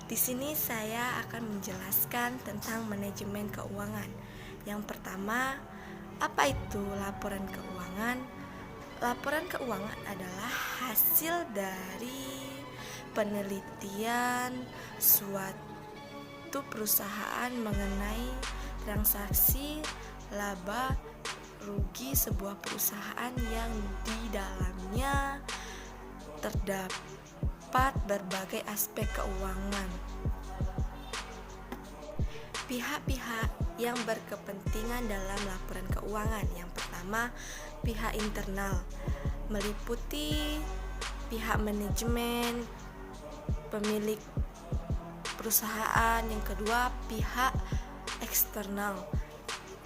Di sini saya akan menjelaskan tentang manajemen keuangan. Yang pertama, apa itu laporan keuangan? Laporan keuangan adalah hasil dari penelitian suatu perusahaan mengenai transaksi laba rugi sebuah perusahaan yang di dalamnya terdapat berbagai aspek keuangan. Pihak-pihak yang berkepentingan dalam laporan keuangan. Yang pertama, pihak internal meliputi pihak manajemen, pemilik perusahaan. Yang kedua, pihak eksternal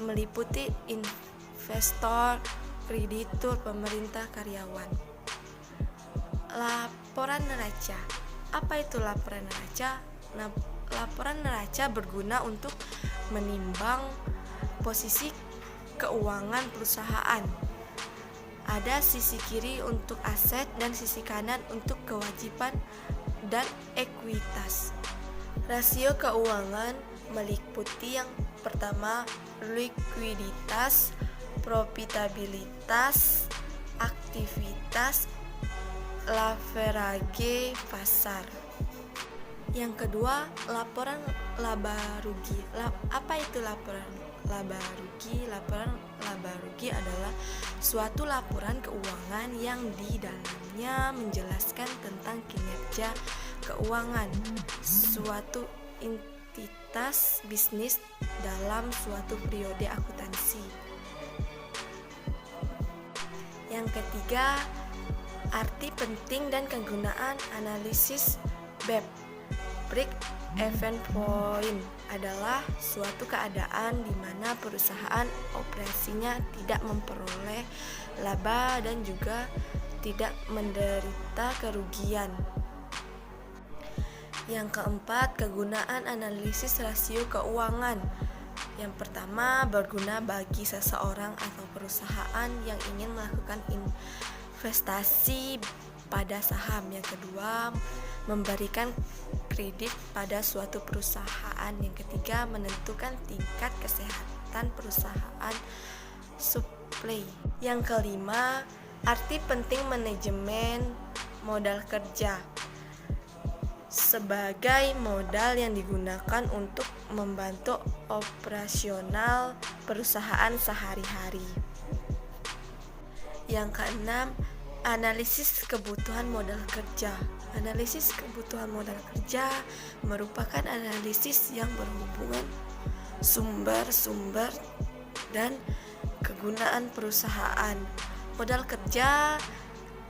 meliputi investor, kreditur, pemerintah, karyawan. Laporan neraca. Apa itu laporan neraca? Laporan neraca berguna untuk menimbang posisi keuangan perusahaan. Ada sisi kiri untuk aset dan sisi kanan untuk kewajiban dan ekuitas. Rasio keuangan meliputi yang pertama likuiditas, profitabilitas, aktivitas, leverage pasar. Yang kedua, laporan laba rugi. Apa itu laporan laba rugi? Laporan laba rugi adalah suatu laporan keuangan yang di dalamnya menjelaskan tentang kinerja keuangan suatu entitas bisnis dalam suatu periode akuntansi. Yang ketiga, arti penting dan kegunaan analisis BEP. Break-even point adalah suatu keadaan di mana perusahaan operasinya tidak memperoleh laba dan juga tidak menderita kerugian. Yang keempat, kegunaan analisis rasio keuangan. Yang pertama, berguna bagi seseorang atau perusahaan yang ingin melakukan investasi pada saham. Yang kedua, memberikan kredit pada suatu perusahaan. Yang ketiga, menentukan tingkat kesehatan perusahaan supply. Yang kelima, arti penting manajemen modal kerja sebagai modal yang digunakan untuk membantu operasional perusahaan sehari-hari. Yang keenam, analisis kebutuhan modal kerja. Analisis kebutuhan modal kerja merupakan analisis yang berhubungan sumber-sumber dan kegunaan perusahaan. Modal kerja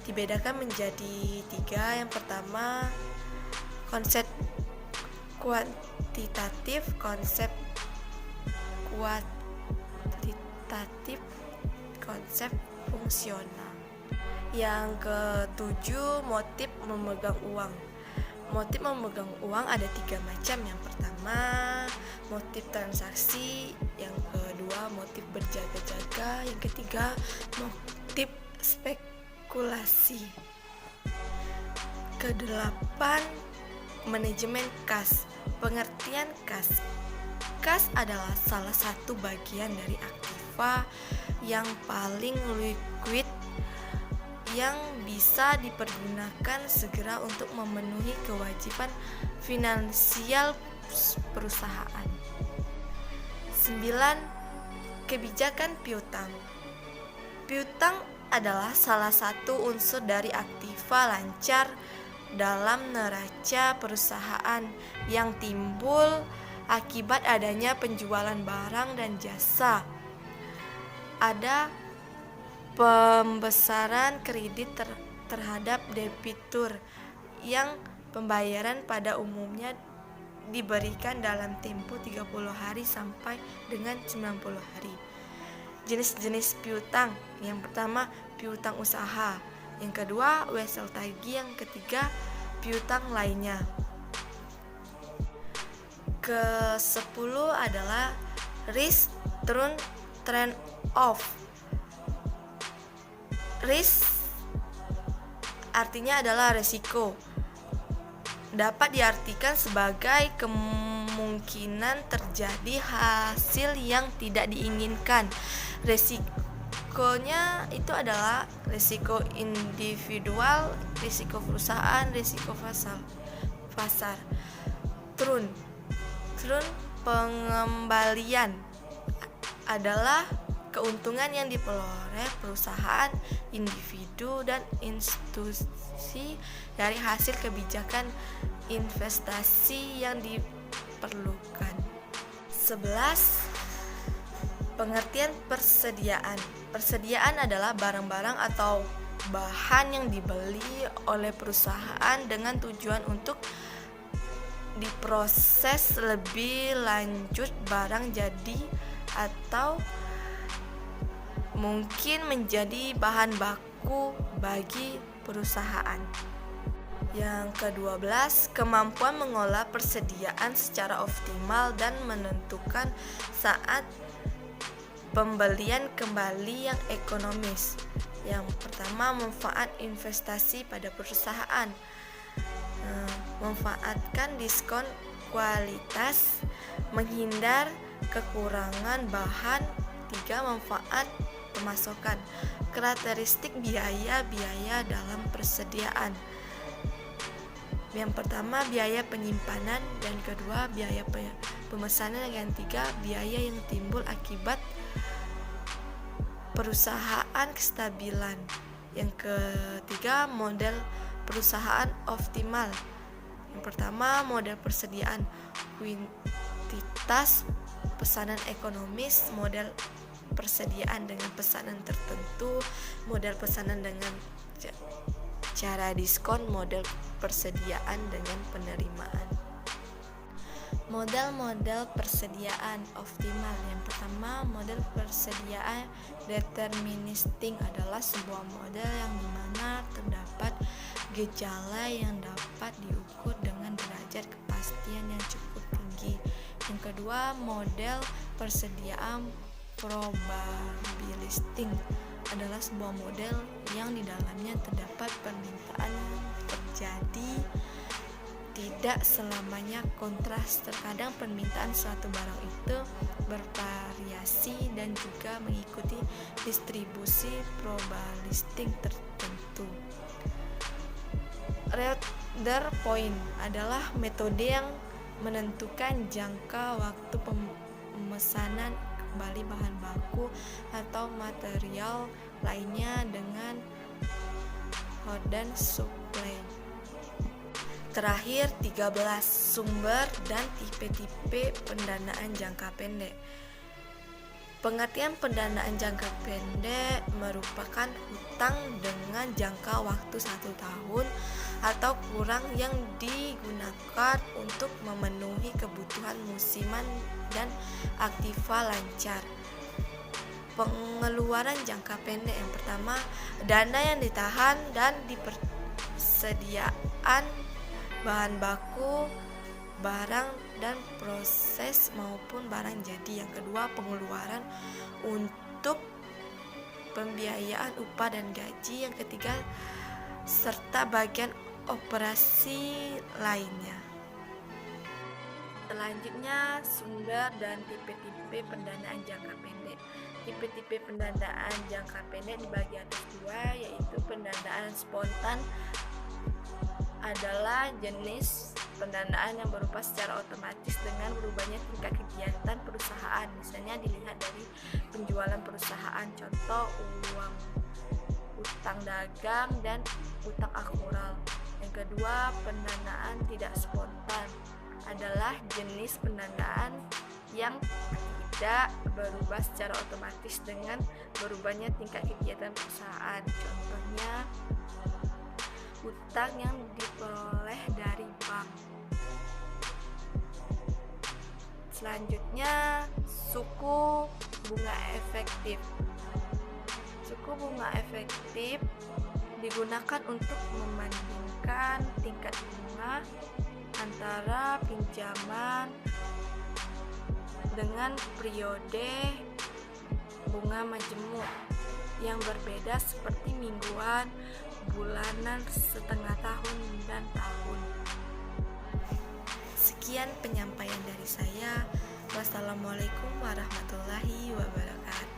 dibedakan menjadi 3. Yang pertama, konsep kuantitatif, konsep kualitatif, konsep fungsional. Yang ketujuh, motif memegang uang. Motif memegang uang ada 3 macam. Yang pertama, motif transaksi. Yang kedua, motif berjaga-jaga. Yang ketiga, motif spekulasi. Kedelapan, manajemen kas. Pengertian kas. Kas adalah salah satu bagian dari aktiva yang paling liquid yang bisa dipergunakan segera untuk memenuhi kewajiban finansial perusahaan. 9. Kebijakan piutang. Piutang adalah salah satu unsur dari aktiva lancar dalam neraca perusahaan yang timbul akibat adanya penjualan barang dan jasa. Ada pembesaran kredit terhadap debitur yang pembayaran pada umumnya diberikan dalam tempo 30 hari sampai dengan 90 hari. Jenis-jenis piutang. Yang pertama, piutang usaha. Yang kedua, wesel tagih. Yang ketiga, piutang lainnya. Ke-10 adalah risk trade off. Risk artinya adalah resiko. dapat diartikan sebagai kemungkinan terjadi hasil yang tidak diinginkan. Resikonya itu adalah risiko individual, risiko perusahaan, risiko pasar. Turun pengembalian adalah keuntungan yang diperoleh perusahaan, individu, dan institusi dari hasil kebijakan investasi yang diperlukan. 11. Pengertian persediaan. Persediaan adalah barang-barang atau bahan yang dibeli oleh perusahaan dengan tujuan untuk diproses lebih lanjut barang jadi atau mungkin menjadi bahan baku bagi perusahaan. Yang ke-12, kemampuan mengolah persediaan secara optimal dan menentukan saat pembelian kembali yang ekonomis. Yang pertama, manfaat investasi pada perusahaan. Memanfaatkan diskon kualitas, menghindar kekurangan bahan. 3. Manfaat pemasokan. Karakteristik biaya dalam persediaan. Yang pertama, biaya penyimpanan, dan kedua, biaya pemesanan, yang ketiga, biaya yang timbul akibat perusahaan kestabilan. Yang ketiga, model perusahaan optimal. Yang pertama, model persediaan kuantitas, pesanan ekonomis, model persediaan dengan pesanan tertentu, model pesanan dengan cara diskon, model persediaan dengan penerimaan. Model-model persediaan optimal. Yang pertama, model persediaan deterministik adalah sebuah model yang dimana terdapat gejala yang dapat diukur dengan derajat kepastian yang cukup tinggi. Yang kedua, model persediaan probabilistik adalah sebuah model yang di dalamnya terdapat permintaan yang terjadi tidak selamanya kontras. Terkadang permintaan suatu barang itu bervariasi dan juga mengikuti distribusi probabilistik tertentu. Reorder point adalah metode yang menentukan jangka waktu pemesanan kembali bahan baku atau material lainnya dengan Hoden supply. Terakhir, 13. Sumber dan tipe-tipe pendanaan jangka pendek. Pengertian pendanaan jangka pendek merupakan hutang dengan jangka waktu 1 tahun atau kurang yang digunakan untuk memenuhi kebutuhan musiman dan aktiva lancar. Pengeluaran jangka pendek. Yang pertama, dana yang ditahan dan dipersediaan bahan baku, barang dan proses maupun barang jadi. Yang kedua, pengeluaran untuk pembiayaan upah dan gaji. Yang ketiga, serta bagian operasi lainnya. Selanjutnya, sumber dan tipe-tipe pendanaan jangka pendek. Tipe-tipe pendanaan jangka pendek dibagi atas 2, yaitu pendanaan spontan adalah jenis pendanaan yang berupa secara otomatis dengan berubahnya tingkat kegiatan perusahaan. Misalnya dilihat dari penjualan perusahaan, contoh uang utang dagang dan utang akural. Yang kedua, pendanaan tidak spontan adalah jenis pendanaan yang tidak berubah secara otomatis dengan berubahnya tingkat kegiatan perusahaan. Contohnya utang yang diperoleh dari bank. Selanjutnya, suku bunga efektif. Suku bunga efektif digunakan untuk membandingkan tingkat bunga antara pinjaman dengan periode bunga majemuk yang berbeda seperti mingguan, bulanan, setengah tahun, dan tahun. Sekian penyampaian dari saya. Wassalamualaikum warahmatullahi wabarakatuh.